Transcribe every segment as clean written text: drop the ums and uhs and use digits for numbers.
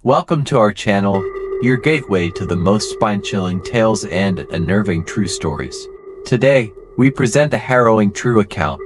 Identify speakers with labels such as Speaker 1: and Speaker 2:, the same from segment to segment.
Speaker 1: Welcome to our channel, your gateway to the most spine-chilling tales and unnerving true stories. Today, we present a harrowing true account,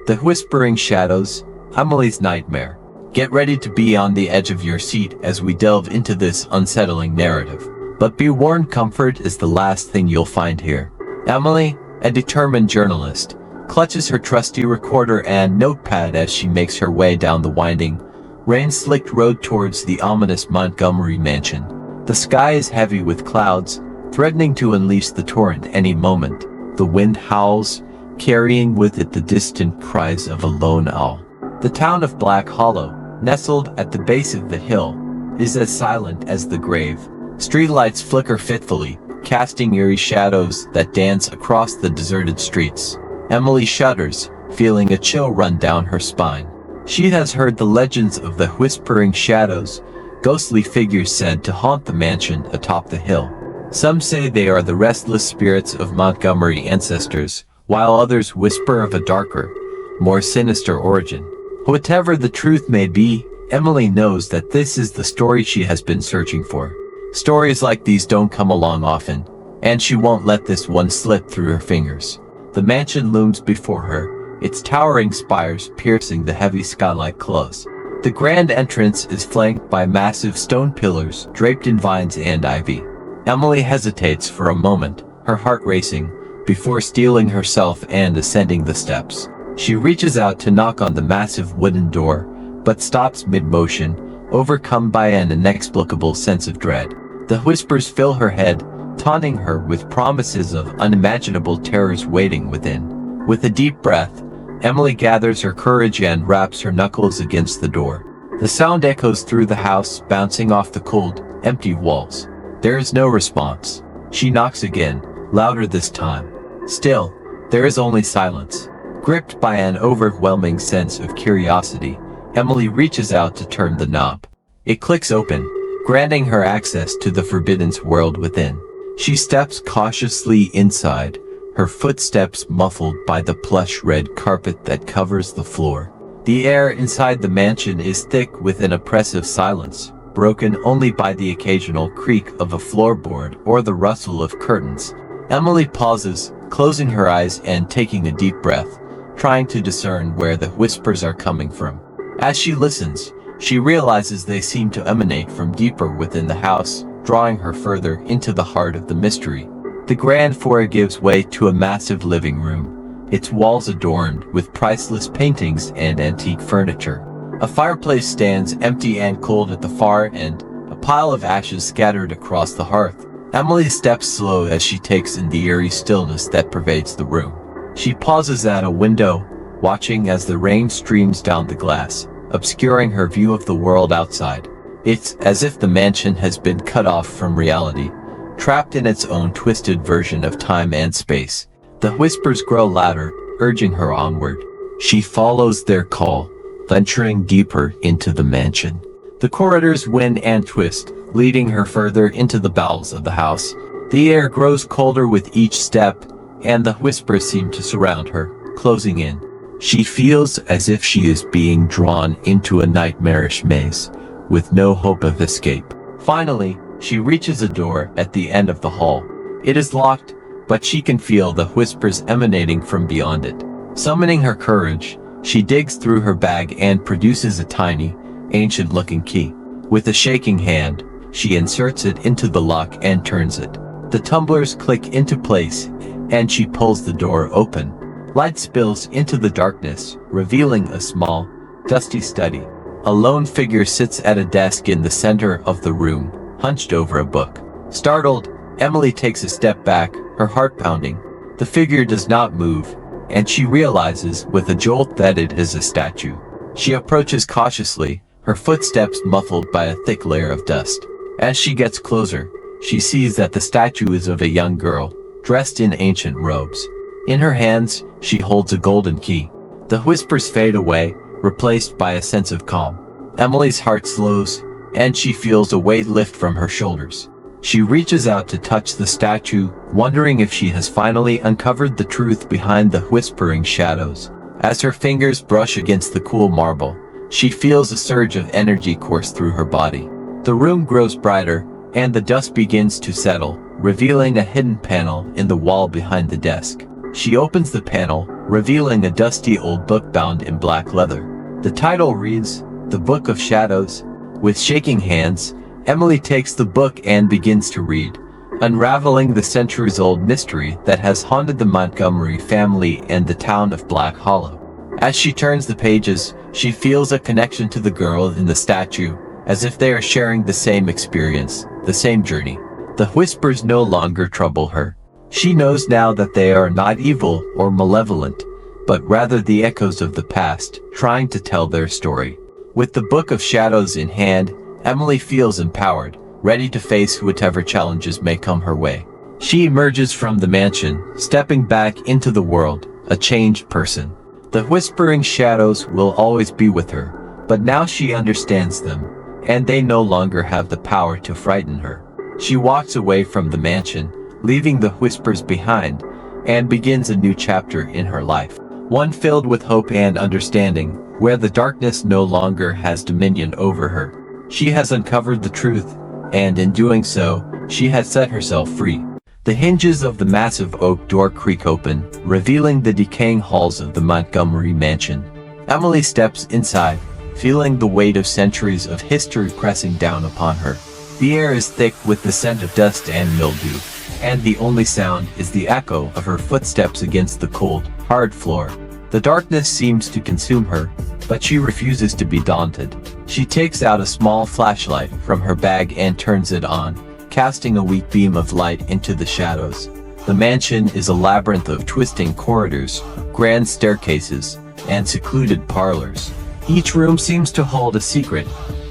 Speaker 1: The Whispering Shadows, Emily's Nightmare. Get ready to be on the edge of your seat as we delve into this unsettling narrative. But be warned, comfort is the last thing you'll find here. Emily, a determined journalist, clutches her trusty recorder and notepad as she makes her way down the winding, rain-slicked road towards the ominous Montgomery mansion. The sky is heavy with clouds, threatening to unleash the torrent any moment. The wind howls, carrying with it the distant cries of a lone owl. The town of Black Hollow, nestled at the base of the hill, is as silent as the grave. Streetlights flicker fitfully, casting eerie shadows that dance across the deserted streets. Emily shudders, feeling a chill run down her spine. She has heard the legends of the Whispering Shadows, ghostly figures said to haunt the mansion atop the hill. Some say they are the restless spirits of Montgomery ancestors, while others whisper of a darker, more sinister origin. Whatever the truth may be, Emily knows that this is the story she has been searching for. Stories like these don't come along often, and she won't let this one slip through her fingers. The mansion looms before her, its towering spires piercing the heavy skylight close. The grand entrance is flanked by massive stone pillars draped in vines and ivy. Emily hesitates for a moment, her heart racing, before steeling herself and ascending the steps. She reaches out to knock on the massive wooden door, but stops mid-motion, overcome by an inexplicable sense of dread. The whispers fill her head, taunting her with promises of unimaginable terrors waiting within. With a deep breath, Emily gathers her courage and raps her knuckles against the door. The sound echoes through the house, bouncing off the cold, empty walls. There is no response. She knocks again, louder this time. Still, there is only silence. Gripped by an overwhelming sense of curiosity, Emily reaches out to turn the knob. It clicks open, granting her access to the forbidden world within. She steps cautiously inside, her footsteps muffled by the plush red carpet that covers the floor. The air inside the mansion is thick with an oppressive silence, broken only by the occasional creak of a floorboard or the rustle of curtains. Emily pauses, closing her eyes and taking a deep breath, trying to discern where the whispers are coming from. As she listens, she realizes they seem to emanate from deeper within the house, drawing her further into the heart of the mystery. The grand foyer gives way to a massive living room, its walls adorned with priceless paintings and antique furniture. A fireplace stands empty and cold at the far end, a pile of ashes scattered across the hearth. Emily steps slow as she takes in the eerie stillness that pervades the room. She pauses at a window, watching as the rain streams down the glass, obscuring her view of the world outside. It's as if the mansion has been cut off from reality, trapped in its own twisted version of time and space. The whispers grow louder, urging her onward. She follows their call, venturing deeper into the mansion. The corridors wind and twist, leading her further into the bowels of the house. The air grows colder with each step, and the whispers seem to surround her, closing in. She feels as if she is being drawn into a nightmarish maze, with no hope of escape. Finally, she reaches a door at the end of the hall. It is locked, but she can feel the whispers emanating from beyond it. Summoning her courage, she digs through her bag and produces a tiny, ancient-looking key. With a shaking hand, she inserts it into the lock and turns it. The tumblers click into place, and she pulls the door open. Light spills into the darkness, revealing a small, dusty study. A lone figure sits at a desk in the center of the room, hunched over a book. Startled, Emily takes a step back, her heart pounding. The figure does not move, and she realizes with a jolt that it is a statue. She approaches cautiously, her footsteps muffled by a thick layer of dust. As she gets closer, she sees that the statue is of a young girl, dressed in ancient robes. In her hands, she holds a golden key. The whispers fade away, replaced by a sense of calm. Emily's heart slows, and she feels a weight lift from her shoulders. She reaches out to touch the statue, wondering if she has finally uncovered the truth behind the Whispering Shadows. As her fingers brush against the cool marble, she feels a surge of energy course through her body. The room grows brighter, and the dust begins to settle, revealing a hidden panel in the wall behind the desk. She opens the panel, revealing a dusty old book bound in black leather. The title reads, "The Book of Shadows." With shaking hands, Emily takes the book and begins to read, unraveling the centuries-old mystery that has haunted the Montgomery family and the town of Black Hollow. As she turns the pages, she feels a connection to the girl in the statue, as if they are sharing the same experience, the same journey. The whispers no longer trouble her. She knows now that they are not evil or malevolent, but rather the echoes of the past, trying to tell their story. With the Book of Shadows in hand, Emily feels empowered, ready to face whatever challenges may come her way. She emerges from the mansion, stepping back into the world, a changed person. The whispering shadows will always be with her, but now she understands them, and they no longer have the power to frighten her. She walks away from the mansion, leaving the whispers behind, and begins a new chapter in her life. One filled with hope and understanding, where the darkness no longer has dominion over her. She has uncovered the truth, and in doing so, she has set herself free. The hinges of the massive oak door creak open, revealing the decaying halls of the Montgomery mansion. Emily steps inside, feeling the weight of centuries of history pressing down upon her. The air is thick with the scent of dust and mildew, and the only sound is the echo of her footsteps against the cold, hard floor. The darkness seems to consume her, but she refuses to be daunted. She takes out a small flashlight from her bag and turns it on, casting a weak beam of light into the shadows. The mansion is a labyrinth of twisting corridors, grand staircases, and secluded parlors. Each room seems to hold a secret,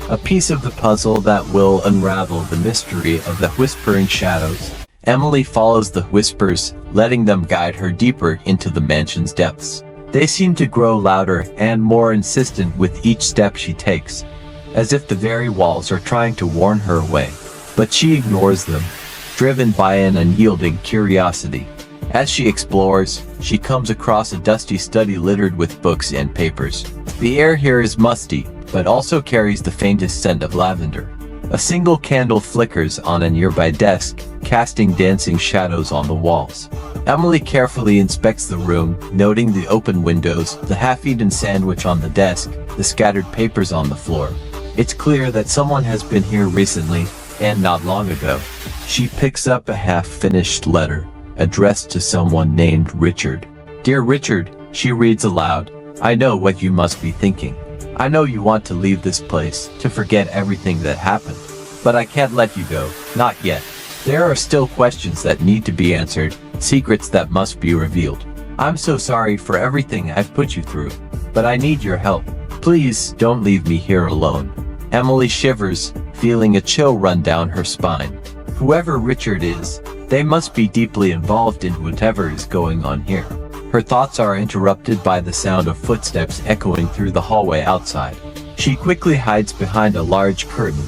Speaker 1: a piece of the puzzle that will unravel the mystery of the whispering shadows. Emily follows the whispers, letting them guide her deeper into the mansion's depths. They seem to grow louder and more insistent with each step she takes, as if the very walls are trying to warn her away. But she ignores them, driven by an unyielding curiosity. As she explores, she comes across a dusty study littered with books and papers. The air here is musty, but also carries the faintest scent of lavender. A single candle flickers on a nearby desk, casting dancing shadows on the walls. Emily carefully inspects the room, noting the open windows, the half-eaten sandwich on the desk, the scattered papers on the floor. It's clear that someone has been here recently, and not long ago. She picks up a half-finished letter, addressed to someone named Richard. "Dear Richard," she reads aloud, "I know what you must be thinking. I know you want to leave this place, to forget everything that happened. But I can't let you go, not yet. There are still questions that need to be answered, secrets that must be revealed. I'm so sorry for everything I've put you through, but I need your help. Please don't leave me here alone." Emily shivers, feeling a chill run down her spine. Whoever Richard is, they must be deeply involved in whatever is going on here. Her thoughts are interrupted by the sound of footsteps echoing through the hallway outside. She quickly hides behind a large curtain,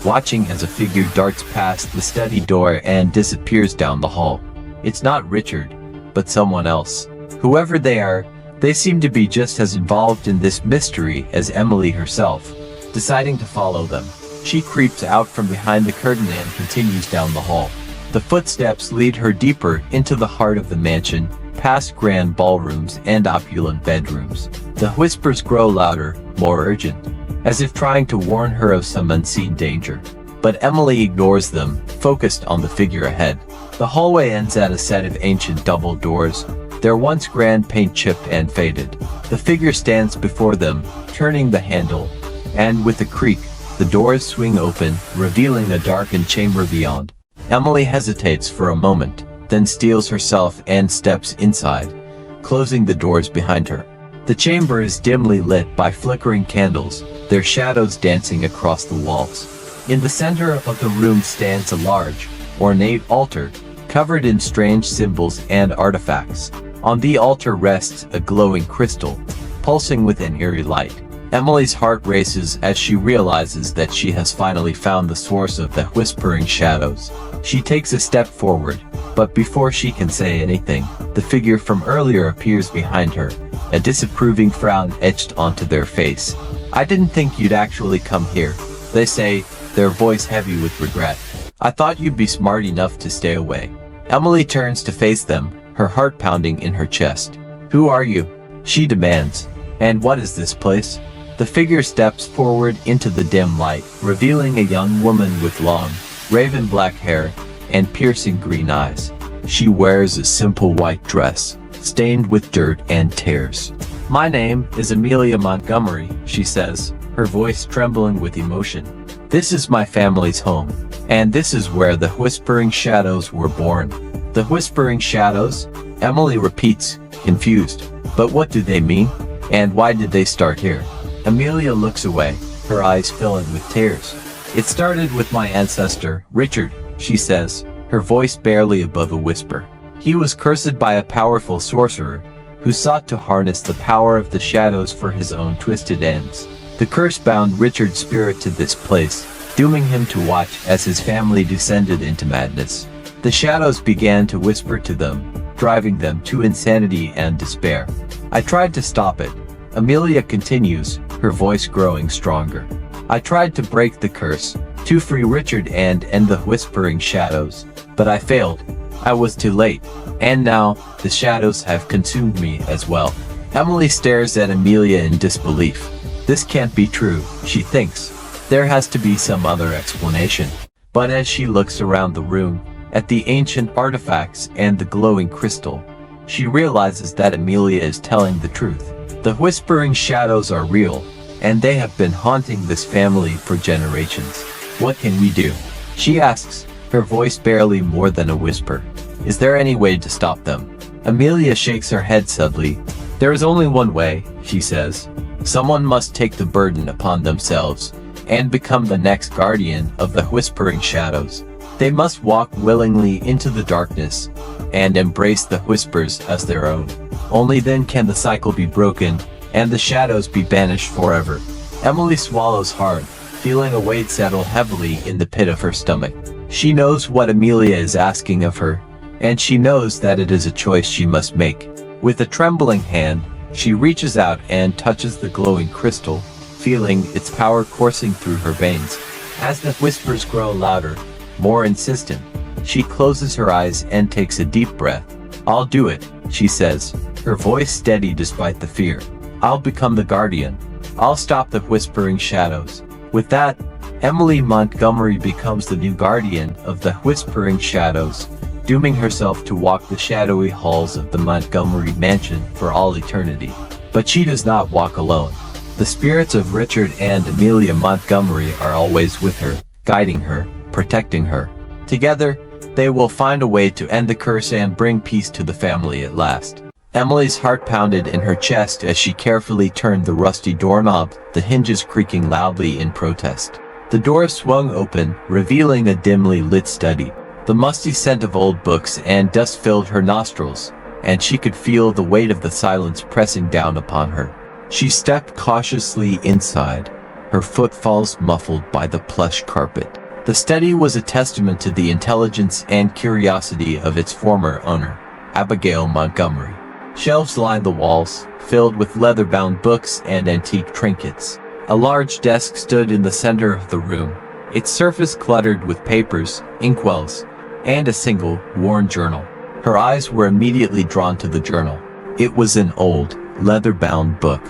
Speaker 1: watching as a figure darts past the study door and disappears down the hall. It's not Richard, but someone else. Whoever they are, they seem to be just as involved in this mystery as Emily herself. Deciding to follow them, she creeps out from behind the curtain and continues down the hall. The footsteps lead her deeper into the heart of the mansion, past grand ballrooms and opulent bedrooms. The whispers grow louder, more urgent, as if trying to warn her of some unseen danger. But Emily ignores them, focused on the figure ahead. The hallway ends at a set of ancient double doors, their once grand paint chipped and faded. The figure stands before them, turning the handle, and with a creak, the doors swing open, revealing a darkened chamber beyond. Emily hesitates for a moment, then steels herself and steps inside, closing the doors behind her. The chamber is dimly lit by flickering candles, their shadows dancing across the walls. In the center of the room stands a large, ornate altar, covered in strange symbols and artifacts. On the altar rests a glowing crystal, pulsing with an eerie light. Emily's heart races as she realizes that she has finally found the source of the whispering shadows. She takes a step forward, but before she can say anything, the figure from earlier appears behind her, a disapproving frown etched onto their face. "I didn't think you'd actually come here," they say, their voice heavy with regret. I thought you'd be smart enough to stay away. Emily turns to face them, her heart pounding in her chest. Who are you? She demands. And what is this place? The figure steps forward into the dim light, revealing a young woman with long, raven black hair and piercing green eyes. She wears a simple white dress, stained with dirt and tears. My name is Amelia Montgomery, she says, her voice trembling with emotion. This is my family's home, and this is where the Whispering Shadows were born. The Whispering Shadows? Emily repeats, confused. But what do they mean? And why did they start here? Amelia looks away, her eyes filling with tears. It started with my ancestor, Richard, she says, her voice barely above a whisper. He was cursed by a powerful sorcerer who sought to harness the power of the shadows for his own twisted ends. The curse bound Richard's spirit to this place, dooming him to watch as his family descended into madness. The shadows began to whisper to them, driving them to insanity and despair. I tried to stop it. Amelia continues, her voice growing stronger. I tried to break the curse, to free Richard and end the Whispering Shadows, but I failed. I was too late, and now, the shadows have consumed me as well. Emily stares at Amelia in disbelief. This can't be true, she thinks. There has to be some other explanation. But as she looks around the room, at the ancient artifacts and the glowing crystal, she realizes that Amelia is telling the truth. The Whispering Shadows are real, and they have been haunting this family for generations. What can we do? She asks, her voice barely more than a whisper. Is there any way to stop them? Amelia shakes her head sadly. There is only one way, she says. Someone must take the burden upon themselves and become the next guardian of the Whispering Shadows. They must walk willingly into the darkness and embrace the whispers as their own. Only then can the cycle be broken and the shadows be banished forever. Emily swallows hard, feeling a weight settle heavily in the pit of her stomach. She knows what Amelia is asking of her, and she knows that it is a choice she must make. With a trembling hand, she reaches out and touches the glowing crystal, feeling its power coursing through her veins. As the whispers grow louder, more insistent, she closes her eyes and takes a deep breath. I'll do it, she says, her voice steady despite the fear. I'll become the guardian. I'll stop the Whispering Shadows. With that, Emily Montgomery becomes the new guardian of the Whispering Shadows, dooming herself to walk the shadowy halls of the Montgomery mansion for all eternity. But she does not walk alone. The spirits of Richard and Amelia Montgomery are always with her, guiding her, protecting her. Together, they will find a way to end the curse and bring peace to the family at last. Emily's heart pounded in her chest as she carefully turned the rusty doorknob, the hinges creaking loudly in protest. The door swung open, revealing a dimly lit study. The musty scent of old books and dust filled her nostrils, and she could feel the weight of the silence pressing down upon her. She stepped cautiously inside, her footfalls muffled by the plush carpet. The study was a testament to the intelligence and curiosity of its former owner, Abigail Montgomery. Shelves lined the walls, filled with leather-bound books and antique trinkets. A large desk stood in the center of the room, its surface cluttered with papers, inkwells, and a single, worn journal. Her eyes were immediately drawn to the journal. It was an old, leather-bound book,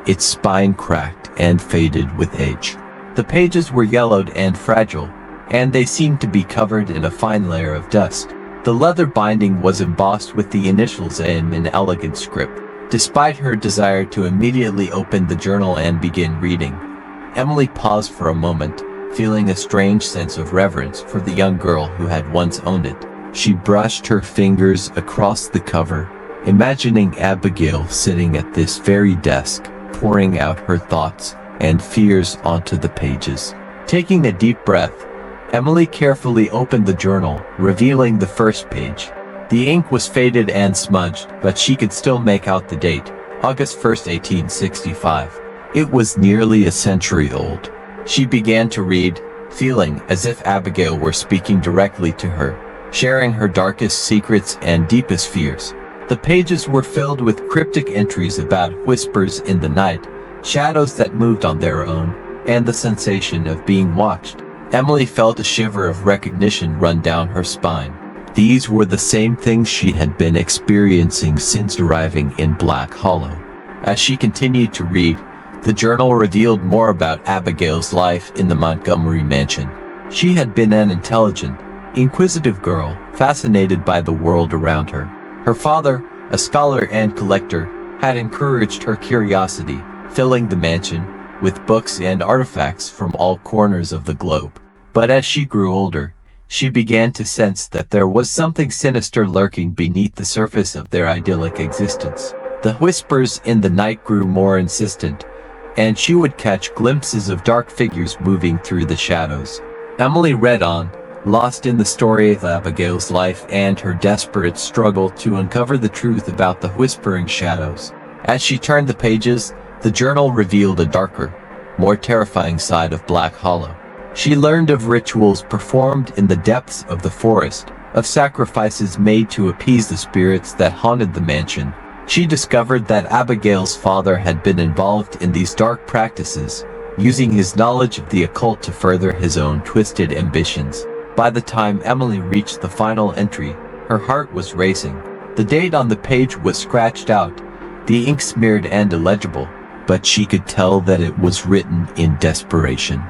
Speaker 1: its spine cracked and faded with age. The pages were yellowed and fragile, and they seemed to be covered in a fine layer of dust. The leather binding was embossed with the initials in an elegant script. Despite her desire to immediately open the journal and begin reading, Emily paused for a moment, feeling a strange sense of reverence for the young girl who had once owned it. She brushed her fingers across the cover, imagining Abigail sitting at this very desk, pouring out her thoughts and fears onto the pages. Taking a deep breath, Emily carefully opened the journal, revealing the first page. The ink was faded and smudged, but she could still make out the date, August 1st, 1865. It was nearly a century old. She began to read, feeling as if Abigail were speaking directly to her, sharing her darkest secrets and deepest fears. The pages were filled with cryptic entries about whispers in the night, shadows that moved on their own, and the sensation of being watched. Emily felt a shiver of recognition run down her spine. These were the same things she had been experiencing since arriving in Black Hollow. As she continued to read, the journal revealed more about Abigail's life in the Montgomery mansion. She had been an intelligent, inquisitive girl, fascinated by the world around her. Her father, a scholar and collector, had encouraged her curiosity, filling the mansion with books and artifacts from all corners of the globe. But as she grew older, she began to sense that there was something sinister lurking beneath the surface of their idyllic existence. The whispers in the night grew more insistent, and she would catch glimpses of dark figures moving through the shadows. Emily read on, lost in the story of Abigail's life and her desperate struggle to uncover the truth about the whispering shadows. As she turned the pages, the journal revealed a darker, more terrifying side of Black Hollow. She learned of rituals performed in the depths of the forest, of sacrifices made to appease the spirits that haunted the mansion. She discovered that Abigail's father had been involved in these dark practices, using his knowledge of the occult to further his own twisted ambitions. By the time Emily reached the final entry, her heart was racing. The date on the page was scratched out, the ink smeared and illegible, but she could tell that it was written in desperation.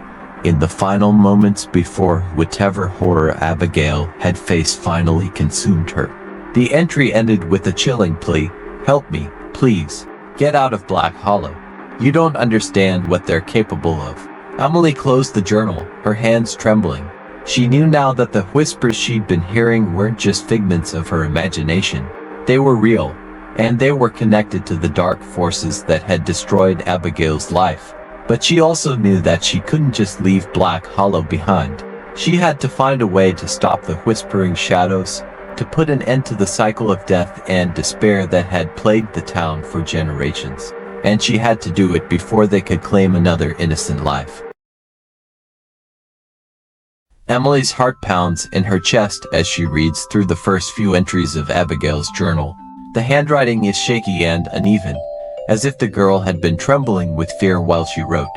Speaker 1: In the final moments before whatever horror Abigail had faced finally consumed her. The entry ended with a chilling plea, "Help me, please. Get out of Black Hollow. You don't understand what they're capable of." Emily closed the journal, her hands trembling. She knew now that the whispers she'd been hearing weren't just figments of her imagination. They were real, and they were connected to the dark forces that had destroyed Abigail's life. But she also knew that she couldn't just leave Black Hollow behind. She had to find a way to stop the whispering shadows, to put an end to the cycle of death and despair that had plagued the town for generations. And she had to do it before they could claim another innocent life. Emily's heart pounds in her chest as she reads through the first few entries of Abigail's journal. The handwriting is shaky and uneven, as if the girl had been trembling with fear while she wrote.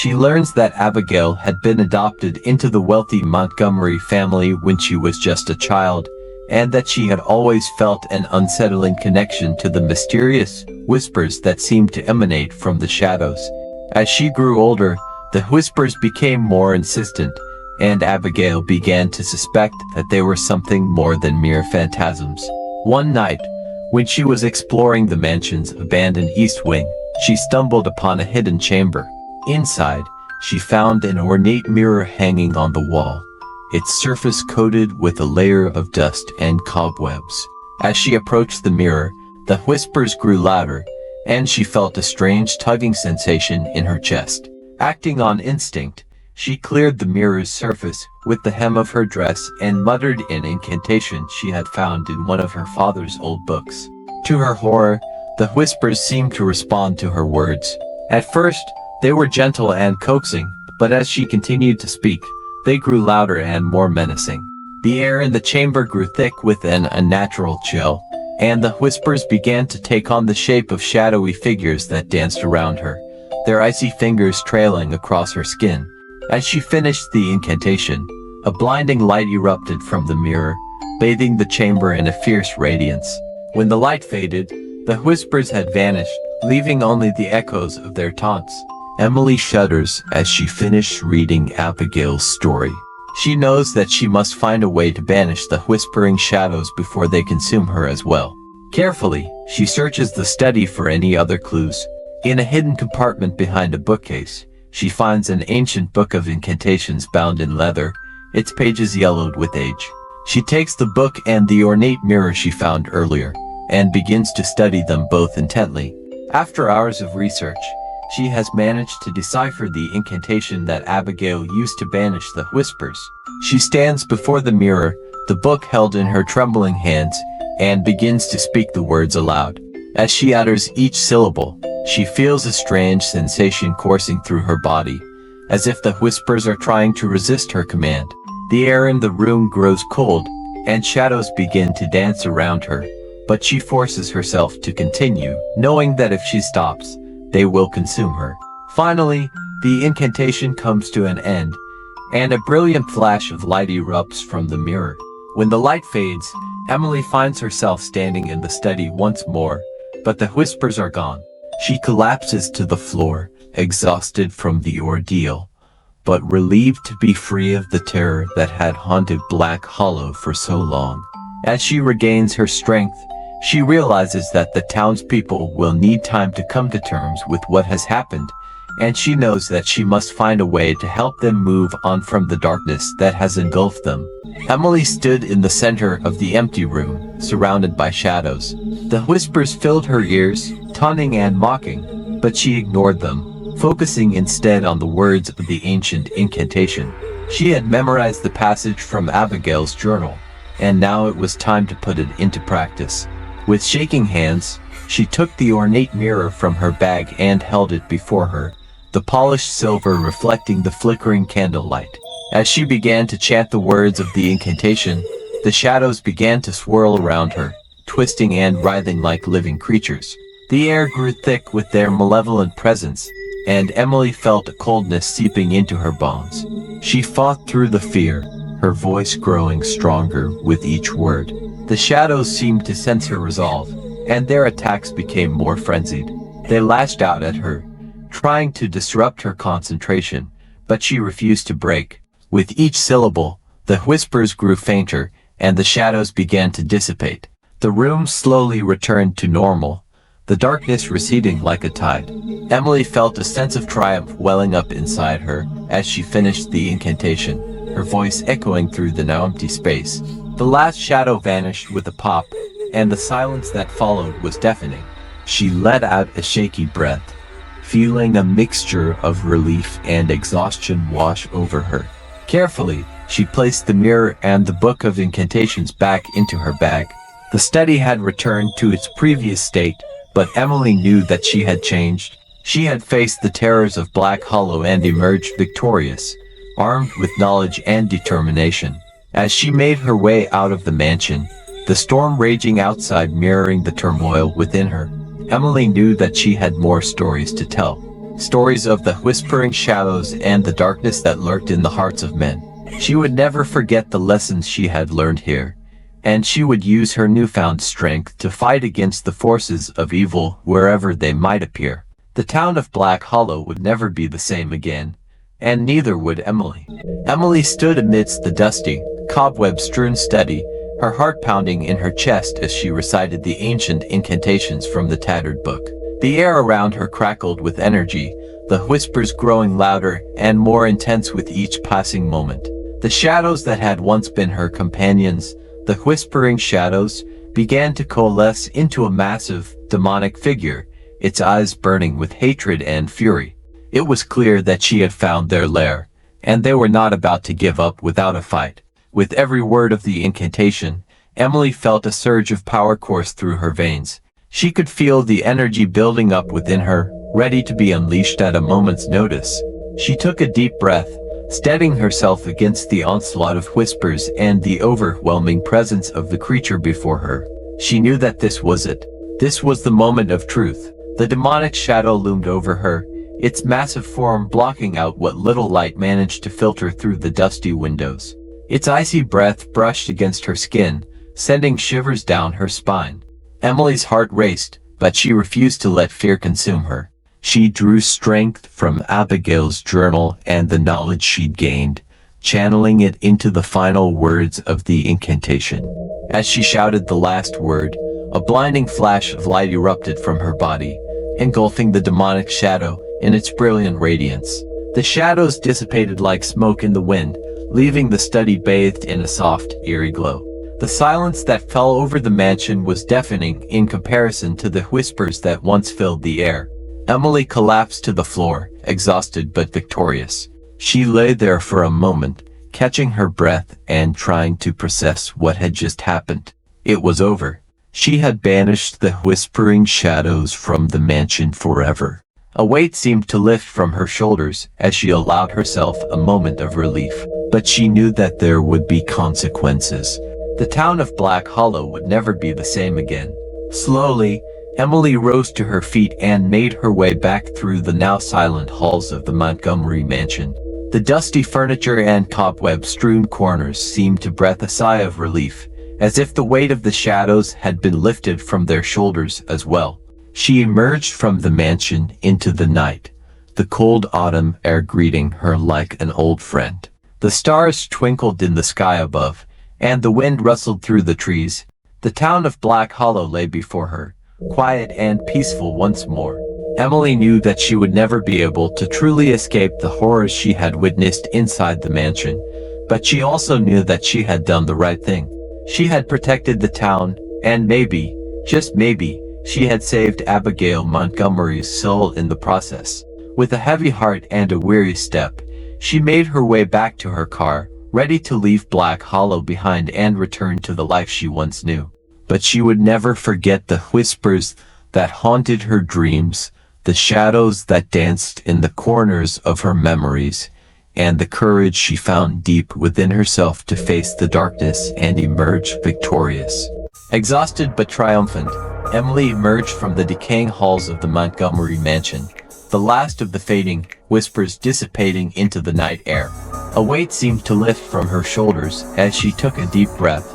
Speaker 1: She learns that Abigail had been adopted into the wealthy Montgomery family when she was just a child, and that she had always felt an unsettling connection to the mysterious whispers that seemed to emanate from the shadows. As she grew older, the whispers became more insistent, and Abigail began to suspect that they were something more than mere phantasms. One night, when she was exploring the mansion's abandoned east wing, she stumbled upon a hidden chamber. Inside, she found an ornate mirror hanging on the wall, its surface coated with a layer of dust and cobwebs. As she approached the mirror, the whispers grew louder, and she felt a strange tugging sensation in her chest. Acting on instinct, she cleared the mirror's surface with the hem of her dress and muttered an incantation she had found in one of her father's old books. To her horror, the whispers seemed to respond to her words. At first, they were gentle and coaxing, but as she continued to speak, they grew louder and more menacing. The air in the chamber grew thick with an unnatural chill, and the whispers began to take on the shape of shadowy figures that danced around her, their icy fingers trailing across her skin. As she finished the incantation, a blinding light erupted from the mirror, bathing the chamber in a fierce radiance. When the light faded, the whispers had vanished, leaving only the echoes of their taunts. Emily shudders as she finishes reading Abigail's story. She knows that she must find a way to banish the whispering shadows before they consume her as well. Carefully, she searches the study for any other clues. In a hidden compartment behind a bookcase, she finds an ancient book of incantations bound in leather, its pages yellowed with age. She takes the book and the ornate mirror she found earlier, and begins to study them both intently. After hours of research, she has managed to decipher the incantation that Abigail used to banish the whispers. She stands before the mirror, the book held in her trembling hands, and begins to speak the words aloud. As she utters each syllable, she feels a strange sensation coursing through her body, as if the whispers are trying to resist her command. The air in the room grows cold, and shadows begin to dance around her, but she forces herself to continue, knowing that if she stops, they will consume her. Finally, the incantation comes to an end, and a brilliant flash of light erupts from the mirror. When the light fades, Emily finds herself standing in the study once more, but the whispers are gone. She collapses to the floor, exhausted from the ordeal, but relieved to be free of the terror that had haunted Black Hollow for so long. As she regains her strength, she realizes that the townspeople will need time to come to terms with what has happened, and she knows that she must find a way to help them move on from the darkness that has engulfed them. Emily stood in the center of the empty room, surrounded by shadows. The whispers filled her ears, taunting and mocking, but she ignored them, focusing instead on the words of the ancient incantation. She had memorized the passage from Abigail's journal, and now it was time to put it into practice. With shaking hands, she took the ornate mirror from her bag and held it before her, the polished silver reflecting the flickering candlelight. As she began to chant the words of the incantation, the shadows began to swirl around her, twisting and writhing like living creatures. The air grew thick with their malevolent presence, and Emily felt a coldness seeping into her bones. She fought through the fear, her voice growing stronger with each word. The shadows seemed to sense her resolve, and their attacks became more frenzied. They lashed out at her, trying to disrupt her concentration, but she refused to break. With each syllable, the whispers grew fainter, and the shadows began to dissipate. The room slowly returned to normal, the darkness receding like a tide. Emily felt a sense of triumph welling up inside her as she finished the incantation, her voice echoing through the now empty space. The last shadow vanished with a pop, and the silence that followed was deafening. She let out a shaky breath, feeling a mixture of relief and exhaustion wash over her. Carefully, she placed the mirror and the book of incantations back into her bag. The study had returned to its previous state, but Emily knew that she had changed. She had faced the terrors of Black Hollow and emerged victorious, armed with knowledge and determination. As she made her way out of the mansion, the storm raging outside mirroring the turmoil within her, Emily knew that she had more stories to tell. Stories of the whispering shadows and the darkness that lurked in the hearts of men. She would never forget the lessons she had learned here, and she would use her newfound strength to fight against the forces of evil wherever they might appear. The town of Black Hollow would never be the same again, and neither would Emily. Emily stood amidst the dusty, cobweb-strewn study, her heart pounding in her chest as she recited the ancient incantations from the tattered book. The air around her crackled with energy, the whispers growing louder and more intense with each passing moment. The shadows that had once been her companions, the whispering shadows, began to coalesce into a massive, demonic figure, its eyes burning with hatred and fury. It was clear that she had found their lair, and they were not about to give up without a fight. With every word of the incantation, Emily felt a surge of power course through her veins. She could feel the energy building up within her, ready to be unleashed at a moment's notice. She took a deep breath, steadying herself against the onslaught of whispers and the overwhelming presence of the creature before her. She knew that this was it. This was the moment of truth. The demonic shadow loomed over her, its massive form blocking out what little light managed to filter through the dusty windows. Its icy breath brushed against her skin, sending shivers down her spine. Emily's heart raced, but she refused to let fear consume her. She drew strength from Abigail's journal and the knowledge she'd gained, channeling it into the final words of the incantation. As she shouted the last word, a blinding flash of light erupted from her body, engulfing the demonic shadow in its brilliant radiance. The shadows dissipated like smoke in the wind, leaving the study bathed in a soft, eerie glow. The silence that fell over the mansion was deafening in comparison to the whispers that once filled the air. Emily collapsed to the floor, exhausted but victorious. She lay there for a moment, catching her breath and trying to process what had just happened. It was over. She had banished the whispering shadows from the mansion forever. A weight seemed to lift from her shoulders as she allowed herself a moment of relief. But she knew that there would be consequences. The town of Black Hollow would never be the same again. Slowly, Emily rose to her feet and made her way back through the now silent halls of the Montgomery mansion. The dusty furniture and cobweb-strewn corners seemed to breathe a sigh of relief, as if the weight of the shadows had been lifted from their shoulders as well. She emerged from the mansion into the night, the cold autumn air greeting her like an old friend. The stars twinkled in the sky above, and the wind rustled through the trees. The town of Black Hollow lay before her, quiet and peaceful once more. Emily knew that she would never be able to truly escape the horrors she had witnessed inside the mansion, but she also knew that she had done the right thing. She had protected the town, and maybe, just maybe, she had saved Abigail Montgomery's soul in the process. With a heavy heart and a weary step, she made her way back to her car, ready to leave Black Hollow behind and return to the life she once knew. But she would never forget the whispers that haunted her dreams, the shadows that danced in the corners of her memories, and the courage she found deep within herself to face the darkness and emerge victorious. Exhausted but triumphant, Emily emerged from the decaying halls of the Montgomery mansion, the last of the fading whispers dissipating into the night air. A weight seemed to lift from her shoulders as she took a deep breath,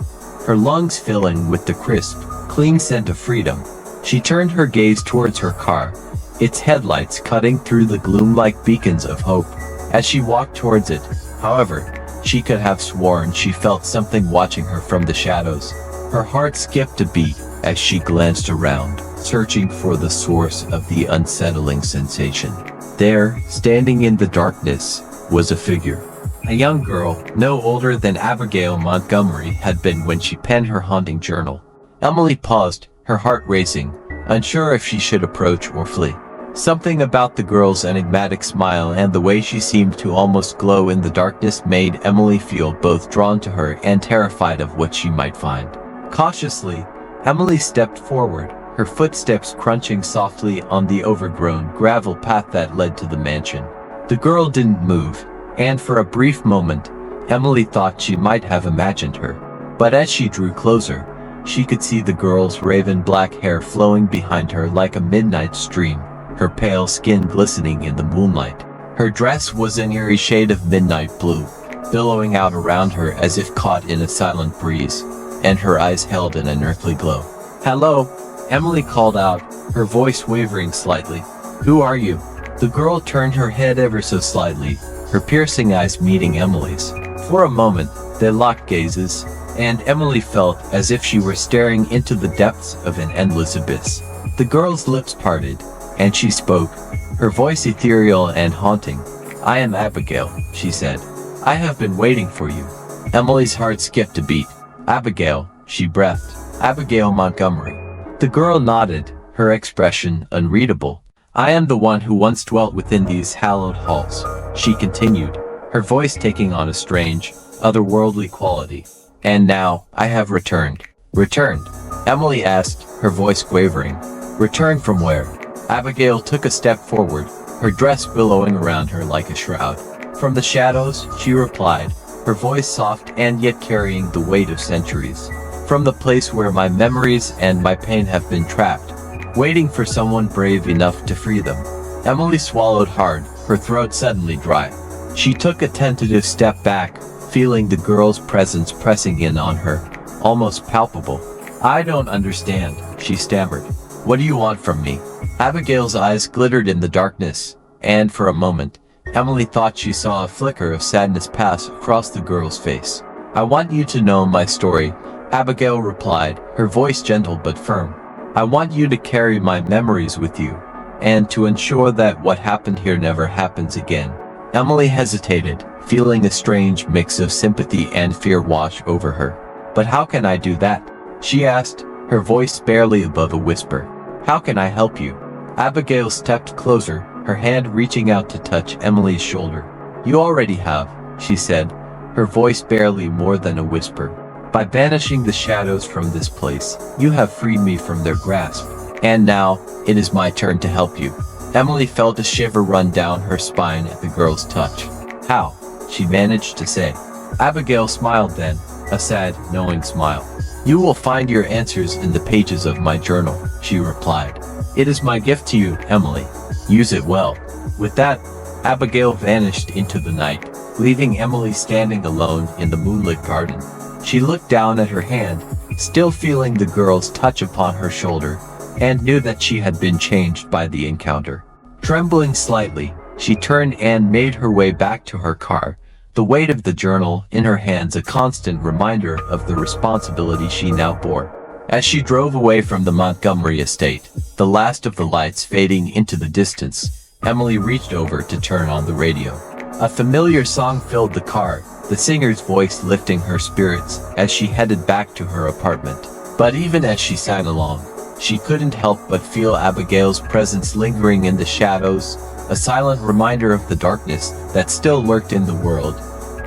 Speaker 1: her lungs filling with the crisp, clean scent of freedom. She turned her gaze towards her car, its headlights cutting through the gloom like beacons of hope. As she walked towards it, however, she could have sworn she felt something watching her from the shadows. Her heart skipped a beat as she glanced around, searching for the source of the unsettling sensation. There, standing in the darkness, was a figure. A young girl, no older than Abigail Montgomery had been when she penned her haunting journal. Emily paused, her heart racing, unsure if she should approach or flee. Something about the girl's enigmatic smile and the way she seemed to almost glow in the darkness made Emily feel both drawn to her and terrified of what she might find. Cautiously, Emily stepped forward, her footsteps crunching softly on the overgrown gravel path that led to the mansion. The girl didn't move, and for a brief moment, Emily thought she might have imagined her. But as she drew closer, she could see the girl's raven black hair flowing behind her like a midnight stream, her pale skin glistening in the moonlight. Her dress was an eerie shade of midnight blue, billowing out around her as if caught in a silent breeze, and her eyes held an unearthly glow. "Hello," Emily called out, her voice wavering slightly. "Who are you?" The girl turned her head ever so slightly, her piercing eyes meeting Emily's. For a moment, they locked gazes, and Emily felt as if she were staring into the depths of an endless abyss. The girl's lips parted, and she spoke, her voice ethereal and haunting. "I am Abigail," she said. "I have been waiting for you." Emily's heart skipped a beat. "Abigail," she breathed. "Abigail Montgomery." The girl nodded, her expression unreadable. "I am the one who once dwelt within these hallowed halls," she continued, her voice taking on a strange, otherworldly quality. "And now, I have returned." "Returned?" Emily asked, her voice quavering. "Returned from where?" Abigail took a step forward, her dress billowing around her like a shroud. "From the shadows," she replied, her voice soft and yet carrying the weight of centuries. "From the place where my memories and my pain have been trapped, waiting for someone brave enough to free them." Emily swallowed hard, her throat suddenly dry. She took a tentative step back, feeling the girl's presence pressing in on her, almost palpable. "I don't understand," she stammered. "What do you want from me?" Abigail's eyes glittered in the darkness, and for a moment, Emily thought she saw a flicker of sadness pass across the girl's face. "I want you to know my story," Abigail replied, her voice gentle but firm. "I want you to carry my memories with you, and to ensure that what happened here never happens again." Emily hesitated, feeling a strange mix of sympathy and fear wash over her. "But how can I do that?" she asked, her voice barely above a whisper. "How can I help you?" Abigail stepped closer, her hand reaching out to touch Emily's shoulder. "You already have," she said, her voice barely more than a whisper. "By banishing the shadows from this place, you have freed me from their grasp. And now, it is my turn to help you." Emily felt a shiver run down her spine at the girl's touch. "How?" she managed to say. Abigail smiled then, a sad, knowing smile. "You will find your answers in the pages of my journal," she replied. "It is my gift to you, Emily. Use it well." With that, Abigail vanished into the night, leaving Emily standing alone in the moonlit garden. She looked down at her hand, still feeling the girl's touch upon her shoulder, and knew that she had been changed by the encounter. Trembling slightly, she turned and made her way back to her car, the weight of the journal in her hands a constant reminder of the responsibility she now bore. As she drove away from the Montgomery estate, the last of the lights fading into the distance, Emily reached over to turn on the radio. A familiar song filled the car, the singer's voice lifting her spirits as she headed back to her apartment. But even as she sang along, she couldn't help but feel Abigail's presence lingering in the shadows, a silent reminder of the darkness that still lurked in the world,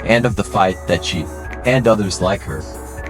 Speaker 1: and of the fight that she, and others like her,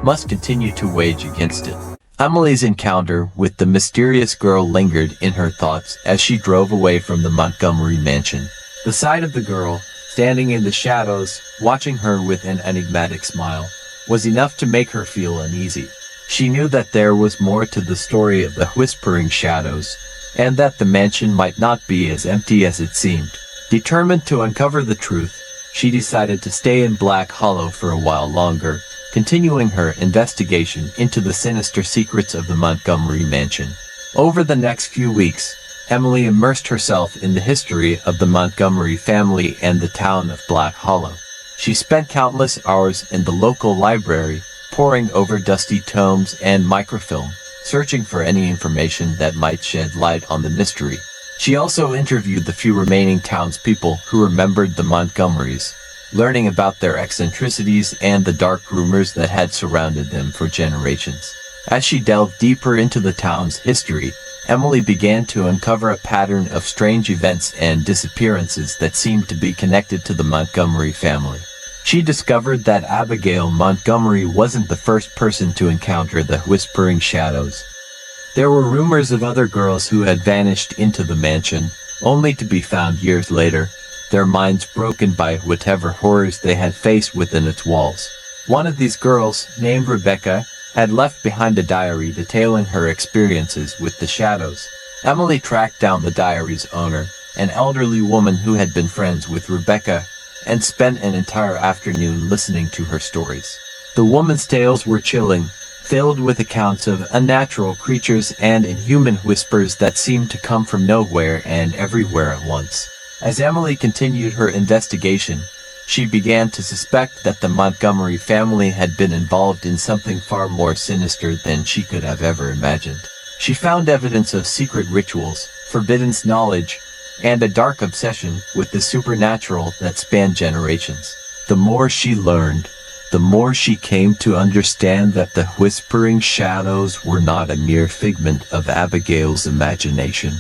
Speaker 1: must continue to wage against it. Emily's encounter with the mysterious girl lingered in her thoughts as she drove away from the Montgomery mansion. The sight of the girl, standing in the shadows, watching her with an enigmatic smile, was enough to make her feel uneasy. She knew that there was more to the story of the Whispering Shadows, and that the mansion might not be as empty as it seemed. Determined to uncover the truth, she decided to stay in Black Hollow for a while longer, continuing her investigation into the sinister secrets of the Montgomery mansion. Over the next few weeks, Emily immersed herself in the history of the Montgomery family and the town of Black Hollow. She spent countless hours in the local library, poring over dusty tomes and microfilm, searching for any information that might shed light on the mystery. She also interviewed the few remaining townspeople who remembered the Montgomerys, learning about their eccentricities and the dark rumors that had surrounded them for generations. As she delved deeper into the town's history, Emily began to uncover a pattern of strange events and disappearances that seemed to be connected to the Montgomery family. She discovered that Abigail Montgomery wasn't the first person to encounter the Whispering Shadows. There were rumors of other girls who had vanished into the mansion, only to be found years later, their minds broken by whatever horrors they had faced within its walls. One of these girls, named Rebecca, had left behind a diary detailing her experiences with the shadows. Emily tracked down the diary's owner, an elderly woman who had been friends with Rebecca, and spent an entire afternoon listening to her stories. The woman's tales were chilling, filled with accounts of unnatural creatures and inhuman whispers that seemed to come from nowhere and everywhere at once. As Emily continued her investigation, she began to suspect that the Montgomery family had been involved in something far more sinister than she could have ever imagined. She found evidence of secret rituals, forbidden knowledge, and a dark obsession with the supernatural that spanned generations. The more she learned, the more she came to understand that the Whispering Shadows were not a mere figment of Abigail's imagination,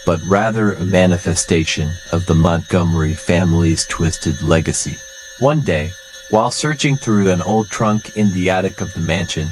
Speaker 1: but rather a manifestation of the Montgomery family's twisted legacy. One day, while searching through an old trunk in the attic of the mansion,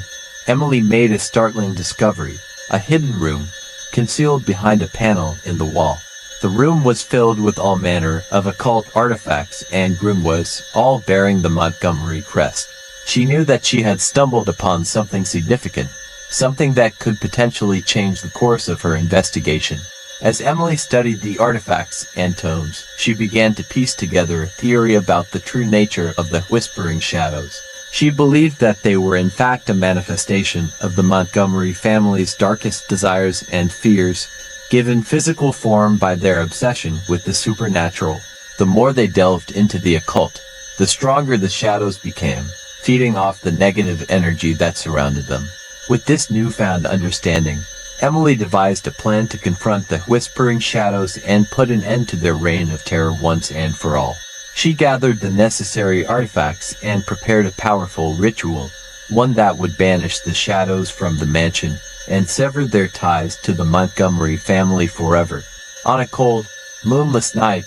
Speaker 1: Emily made a startling discovery, a hidden room, concealed behind a panel in the wall. The room was filled with all manner of occult artifacts and grimoires, all bearing the Montgomery crest. She knew that she had stumbled upon something significant, something that could potentially change the course of her investigation. As Emily studied the artifacts and tomes, she began to piece together a theory about the true nature of the Whispering Shadows. She believed that they were in fact a manifestation of the Montgomery family's darkest desires and fears, given physical form by their obsession with the supernatural. The more they delved into the occult, the stronger the shadows became, feeding off the negative energy that surrounded them. With this newfound understanding, Emily devised a plan to confront the Whispering Shadows and put an end to their reign of terror once and for all. She gathered the necessary artifacts and prepared a powerful ritual, one that would banish the shadows from the mansion and sever their ties to the Montgomery family forever. On a cold, moonless night,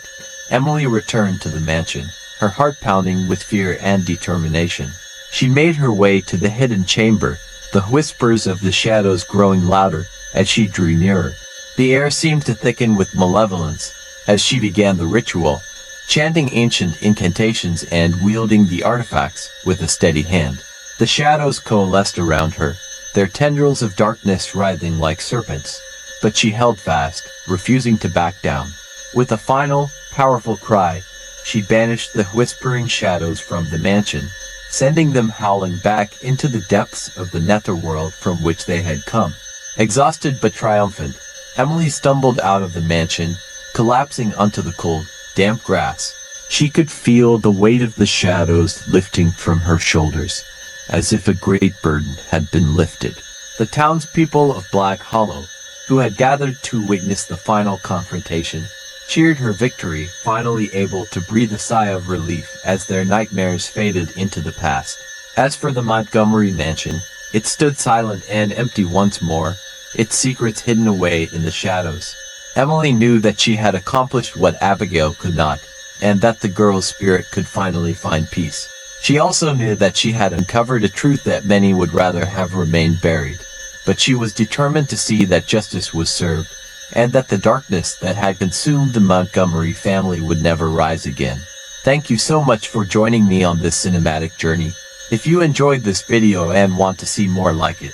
Speaker 1: Emily returned to the mansion, her heart pounding with fear and determination. She made her way to the hidden chamber, the whispers of the shadows growing louder as she drew nearer. The air seemed to thicken with malevolence as she began the ritual, chanting ancient incantations and wielding the artifacts with a steady hand. The shadows coalesced around her, their tendrils of darkness writhing like serpents, but she held fast, refusing to back down. With a final, powerful cry, she banished the whispering shadows from the mansion, sending them howling back into the depths of the netherworld from which they had come. Exhausted but triumphant, Emily stumbled out of the mansion, collapsing onto the cold, damp grass. She could feel the weight of the shadows lifting from her shoulders, as if a great burden had been lifted. The townspeople of Black Hollow, who had gathered to witness the final confrontation, cheered her victory, finally able to breathe a sigh of relief as their nightmares faded into the past. As for the Montgomery mansion, it stood silent and empty once more, its secrets hidden away in the shadows. Emily knew that she had accomplished what Abigail could not, and that the girl's spirit could finally find peace. She also knew that she had uncovered a truth that many would rather have remained buried, but she was determined to see that justice was served, and that the darkness that had consumed the Montgomery family would never rise again. Thank you so much for joining me on this cinematic journey. If you enjoyed this video and want to see more like it,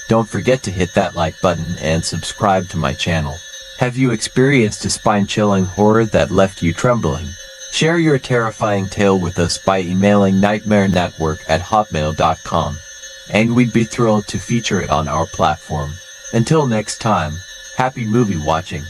Speaker 1: don't forget to hit that like button and subscribe to my channel. Have you experienced a spine-chilling horror that left you trembling? Share your terrifying tale with us by emailing nightmarenetwork@hotmail.com, and we'd be thrilled to feature it on our platform. Until next time, happy movie watching.